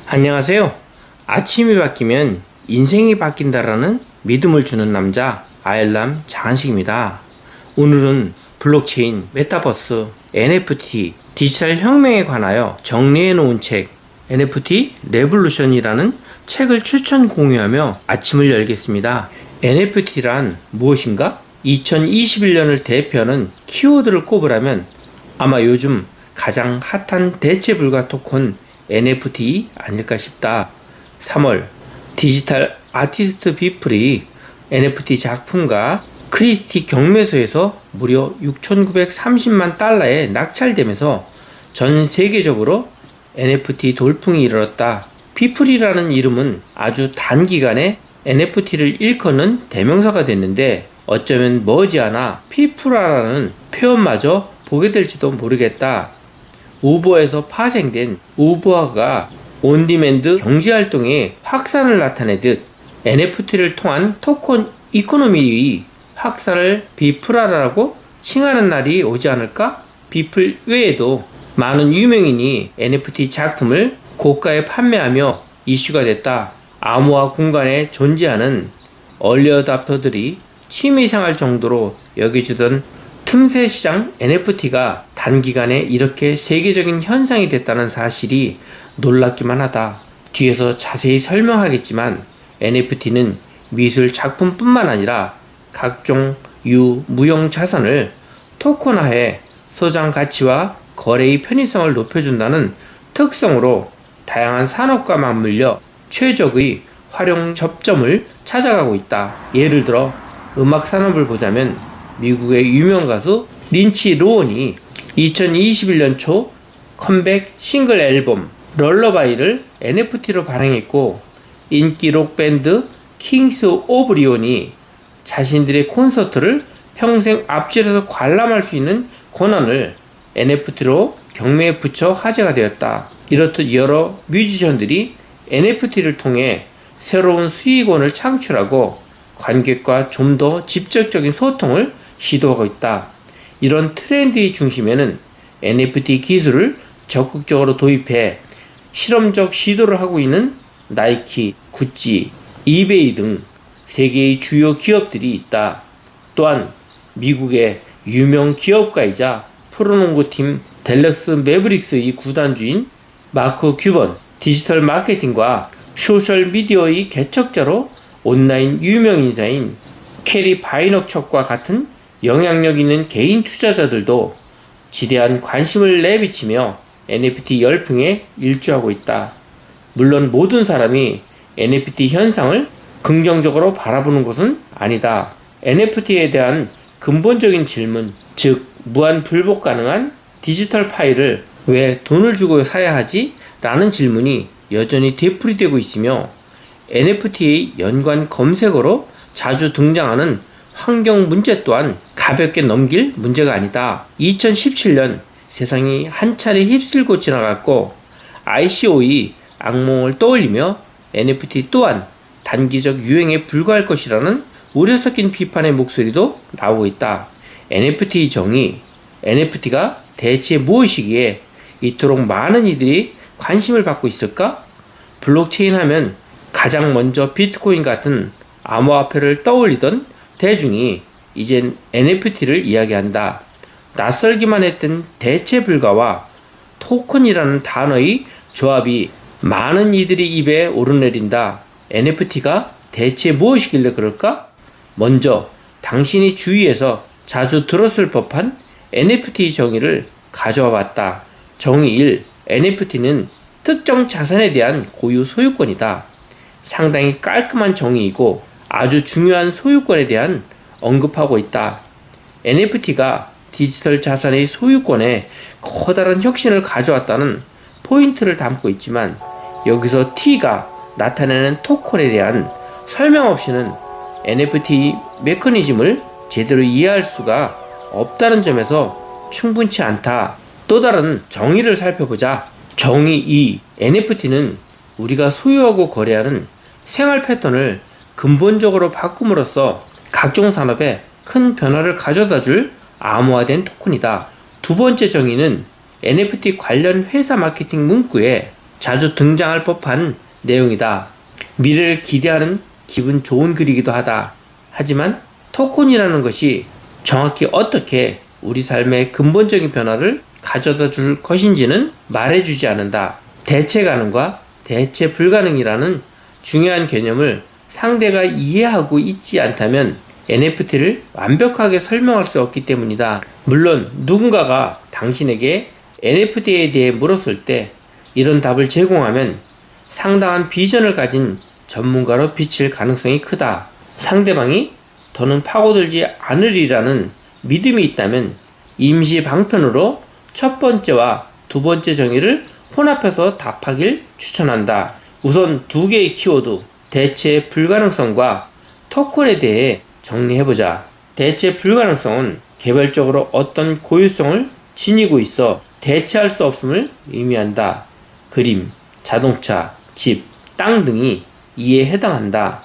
안녕하세요. 아침이 바뀌면 인생이 바뀐다라는 믿음을 주는 남자 아일람 장한식입니다. 오늘은 블록체인, 메타버스, NFT, 디지털 혁명에 관하여 정리해 놓은 책 NFT 레볼루션이라는 책을 추천 공유하며 아침을 열겠습니다. NFT란 무엇인가? 2021년을 대표하는 키워드를 꼽으라면 아마 요즘 가장 핫한 대체불가 토큰 NFT 아닐까 싶다. 3월 디지털 아티스트 비플이 NFT 작품과 크리스티 경매소에서 무려 6,930만 달러에 낙찰되면서 전 세계적으로 NFT 돌풍이 일어났다. 비플이라는 이름은 아주 단기간에 NFT를 일컫는 대명사가 됐는데 어쩌면 머지않아 피플라라는 표현마저 보게 될지도 모르겠다. 우버에서 파생된 우버가 온디맨드 경제활동의 확산을 나타내듯 NFT를 통한 토큰 이코노미의 확산을 비플라라고 칭하는 날이 오지 않을까? 비플 외에도 많은 유명인이 NFT 작품을 고가에 판매하며 이슈가 됐다. 암호화 공간에 존재하는 얼리어답터들이 취미생활 정도로 여겨지던 틈새 시장 NFT가 단기간에 이렇게 세계적인 현상이 됐다는 사실이 놀랍기만 하다. 뒤에서 자세히 설명하겠지만 NFT는 미술 작품뿐만 아니라 각종 무형 자산을 토큰화해 소장 가치와 거래의 편의성을 높여준다는 특성으로 다양한 산업과 맞물려 최적의 활용 접점을 찾아가고 있다. 예를 들어 음악 산업을 보자면 미국의 유명 가수 린치 로원이 2021년 초 컴백 싱글 앨범 럴러바이를 NFT로 발행했고, 인기 록밴드 킹스 오브 리온이 자신들의 콘서트를 평생 앞줄에서 관람할 수 있는 권한을 NFT로 경매에 붙여 화제가 되었다. 이렇듯 여러 뮤지션들이 NFT를 통해 새로운 수익원을 창출하고 관객과 좀 더 직접적인 소통을 시도하고 있다. 이런 트렌드의 중심에는 NFT 기술을 적극적으로 도입해 실험적 시도를 하고 있는 나이키, 구찌, 이베이 등 세계의 주요 기업들이 있다. 또한 미국의 유명 기업가이자 프로농구팀 댈러스 매브릭스의 구단주인 마크 큐번, 디지털 마케팅과 소셜미디어의 개척자로 온라인 유명인사인 캐리 바이너척과 같은 영향력 있는 개인 투자자들도 지대한 관심을 내비치며 NFT 열풍에 일조하고 있다. 물론 모든 사람이 NFT 현상을 긍정적으로 바라보는 것은 아니다. NFT에 대한 근본적인 질문, 즉 무한 불복 가능한 디지털 파일을 왜 돈을 주고 사야 하지? 라는 질문이 여전히 되풀이되고 있으며 NFT의 연관 검색어로 자주 등장하는 환경 문제 또한 가볍게 넘길 문제가 아니다. 2017년 세상이 한 차례 휩쓸고 지나갔고 ICO의 악몽을 떠올리며 NFT 또한 단기적 유행에 불과할 것이라는 우려 섞인 비판의 목소리도 나오고 있다. NFT 정의, NFT가 대체 무엇이기에 이토록 많은 이들이 관심을 받고 있을까? 블록체인 하면 가장 먼저 비트코인 같은 암호화폐를 떠올리던 대중이 이젠 NFT를 이야기한다. 낯설기만 했던 대체불가와 토큰이라는 단어의 조합이 많은 이들의 입에 오르내린다. NFT가 대체 무엇이길래 그럴까? 먼저 당신이 주위에서 자주 들었을 법한 NFT 정의를 가져와 봤다. 정의 1. NFT는 특정 자산에 대한 고유 소유권이다. 상당히 깔끔한 정의이고 아주 중요한 소유권에 대한 언급하고 있다. NFT가 디지털 자산의 소유권에 커다란 혁신을 가져왔다는 포인트를 담고 있지만 여기서 T가 나타내는 토큰에 대한 설명 없이는 NFT 메커니즘을 제대로 이해할 수가 없다는 점에서 충분치 않다. 또 다른 정의를 살펴보자. 정의 2. NFT는 우리가 소유하고 거래하는 생활 패턴을 근본적으로 바꿈으로써 각종 산업에 큰 변화를 가져다 줄 암호화된 토큰이다. 두 번째 정의는 NFT 관련 회사 마케팅 문구에 자주 등장할 법한 내용이다. 미래를 기대하는 기분 좋은 글이기도 하다. 하지만 토큰이라는 것이 정확히 어떻게 우리 삶의 근본적인 변화를 가져다 줄 것인지는 말해주지 않는다. 대체 가능과 대체 불가능이라는 중요한 개념을 상대가 이해하고 있지 않다면 NFT를 완벽하게 설명할 수 없기 때문이다. 물론 누군가가 당신에게 NFT에 대해 물었을 때 이런 답을 제공하면 상당한 비전을 가진 전문가로 비칠 가능성이 크다. 상대방이 더는 파고들지 않으리라는 믿음이 있다면 임시 방편으로 첫 번째와 두 번째 정의를 혼합해서 답하길 추천한다. 우선 두 개의 키워드, 대체 불가능성과 토큰에 대해 정리해보자. 대체 불가능성은 개별적으로 어떤 고유성을 지니고 있어 대체할 수 없음을 의미한다. 그림, 자동차, 집, 땅 등이 이에 해당한다.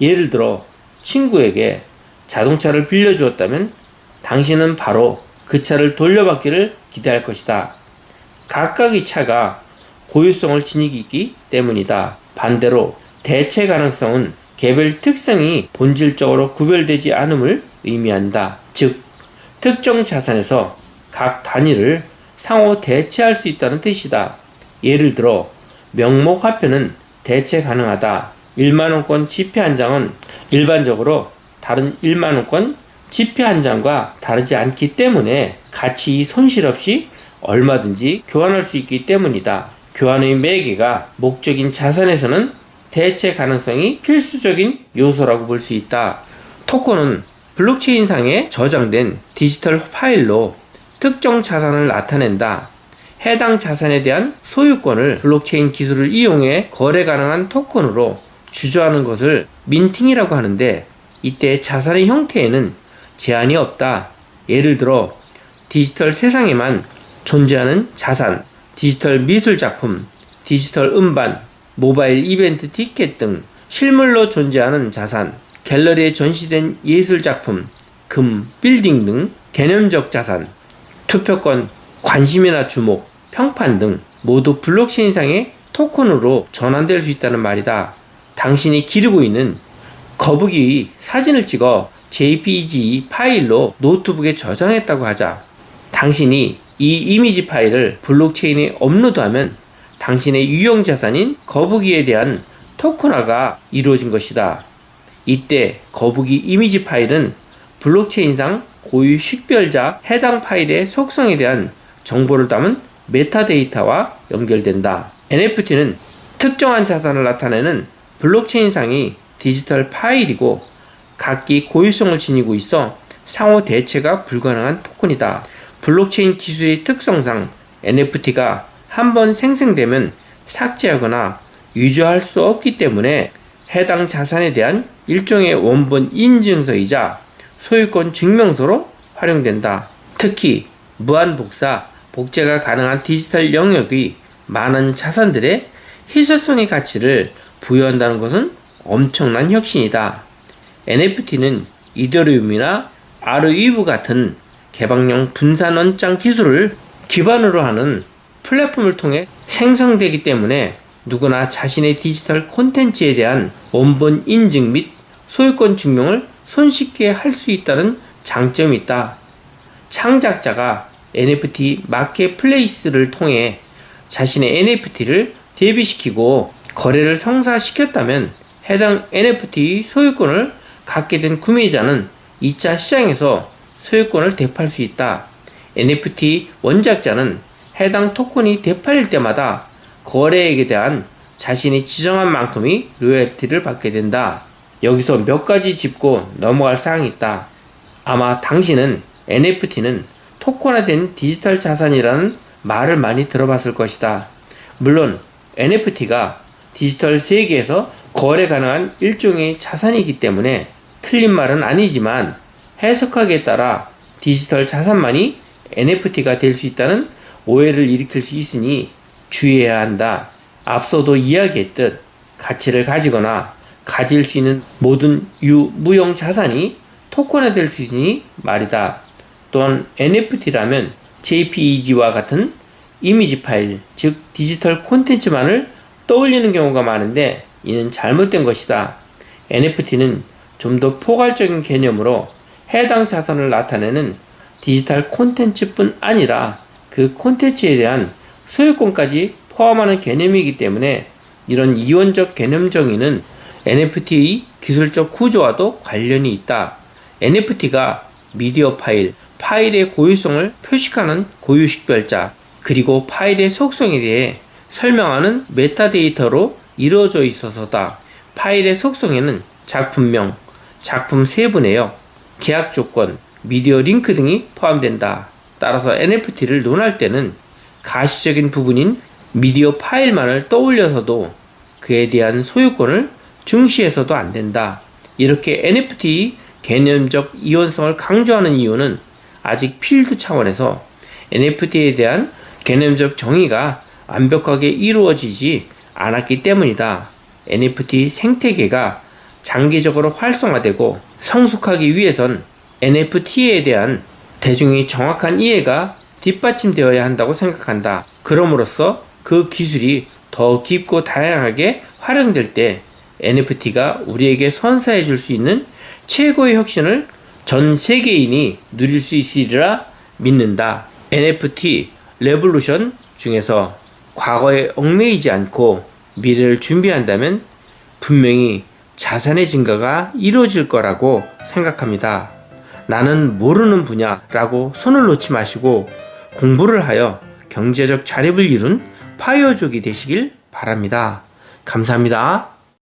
예를 들어 친구에게 자동차를 빌려주었다면 당신은 바로 그 차를 돌려받기를 기대할 것이다. 각각의 차가 고유성을 지니기 때문이다. 반대로 대체 가능성은 개별 특성이 본질적으로 구별되지 않음을 의미한다. 즉, 특정 자산에서 각 단위를 상호 대체할 수 있다는 뜻이다. 예를 들어 명목 화폐는 대체 가능하다. 1만원권 지폐 한 장은 일반적으로 다른 1만원권 지폐 한 장과 다르지 않기 때문에 가치 손실 없이 얼마든지 교환할 수 있기 때문이다. 교환의 매개가 목적인 자산에서는 대체 가능성이 필수적인 요소라고 볼 수 있다. 토큰은 블록체인상에 저장된 디지털 파일로 특정 자산을 나타낸다. 해당 자산에 대한 소유권을 블록체인 기술을 이용해 거래 가능한 토큰으로 주저하는 것을 민팅이라고 하는데, 이때 자산의 형태에는 제한이 없다. 예를 들어 디지털 세상에만 존재하는 자산, 디지털 미술 작품, 디지털 음반, 모바일 이벤트 티켓 등 실물로 존재하는 자산, 갤러리에 전시된 예술 작품, 금, 빌딩 등 개념적 자산, 투표권, 관심이나 주목, 평판 등 모두 블록체인상의 토큰으로 전환될 수 있다는 말이다. 당신이 기르고 있는 거북이의 사진을 찍어 JPG 파일로 노트북에 저장했다고 하자. 당신이 이 이미지 파일을 블록체인에 업로드하면 당신의 유형 자산인 거북이에 대한 토큰화가 이루어진 것이다. 이때 거북이 이미지 파일은 블록체인상 고유 식별자 해당 파일의 속성에 대한 정보를 담은 메타데이터와 연결된다. NFT는 특정한 자산을 나타내는 블록체인상의 디지털 파일이고 각기 고유성을 지니고 있어 상호 대체가 불가능한 토큰이다. 블록체인 기술의 특성상 NFT가 한번 생성되면 삭제하거나 유저할 수 없기 때문에 해당 자산에 대한 일종의 원본 인증서이자 소유권 증명서로 활용된다. 특히 무한복사, 복제가 가능한 디지털 영역의 많은 자산들의 희소성의 가치를 부여한다는 것은 엄청난 혁신이다. NFT는 이더리움이나 아르위브 같은 개방형 분산 원장 기술을 기반으로 하는 플랫폼을 통해 생성되기 때문에 누구나 자신의 디지털 콘텐츠에 대한 원본 인증 및 소유권 증명을 손쉽게 할 수 있다는 장점이 있다. 창작자가 NFT 마켓플레이스를 통해 자신의 NFT를 대비시키고 거래를 성사시켰다면 해당 NFT 소유권을 갖게 된 구매자는 2차 시장에서 소유권을 되팔 수 있다. NFT 원작자는 해당 토큰이 되팔릴 때마다 거래액에 대한 자신이 지정한 만큼의 로열티를 받게 된다. 여기서 몇 가지 짚고 넘어갈 사항이 있다. 아마 당신은 NFT는 토큰화된 디지털 자산이라는 말을 많이 들어봤을 것이다. 물론 NFT가 디지털 세계에서 거래 가능한 일종의 자산이기 때문에 틀린 말은 아니지만 해석하기에 따라 디지털 자산만이 NFT가 될 수 있다는 오해를 일으킬 수 있으니 주의해야 한다. 앞서도 이야기했듯 가치를 가지거나 가질 수 있는 모든 유무형 자산이 토큰화 될 수 있으니 말이다. 또한 NFT라면 JPEG와 같은 이미지 파일, 즉 디지털 콘텐츠만을 떠올리는 경우가 많은데 이는 잘못된 것이다. NFT는 좀 더 포괄적인 개념으로 해당 자산을 나타내는 디지털 콘텐츠뿐 아니라 그 콘텐츠에 대한 소유권까지 포함하는 개념이기 때문에 이런 이원적 개념 정의는 NFT의 기술적 구조와도 관련이 있다. NFT가 미디어 파일, 파일의 고유성을 표식하는 고유식별자, 그리고 파일의 속성에 대해 설명하는 메타데이터로 이루어져 있어서다. 파일의 속성에는 작품명, 작품 세부 내역, 계약 조건, 미디어 링크 등이 포함된다. 따라서 NFT를 논할 때는 가시적인 부분인 미디어 파일만을 떠올려서도 그에 대한 소유권을 중시해서도 안 된다. 이렇게 NFT 개념적 이원성을 강조하는 이유는 아직 필드 차원에서 NFT에 대한 개념적 정의가 완벽하게 이루어지지 않았기 때문이다. NFT 생태계가 장기적으로 활성화되고 성숙하기 위해선 NFT에 대한 대중의 정확한 이해가 뒷받침되어야 한다고 생각한다. 그럼으로써 그 기술이 더 깊고 다양하게 활용될 때 NFT가 우리에게 선사해 줄 수 있는 최고의 혁신을 전 세계인이 누릴 수 있으리라 믿는다. NFT 레볼루션 중에서 과거에 얽매이지 않고 미래를 준비한다면 분명히 자산의 증가가 이루어질 거라고 생각합니다. 나는 모르는 분야라고 손을 놓지 마시고 공부를 하여 경제적 자립을 이룬 파이어족이 되시길 바랍니다. 감사합니다.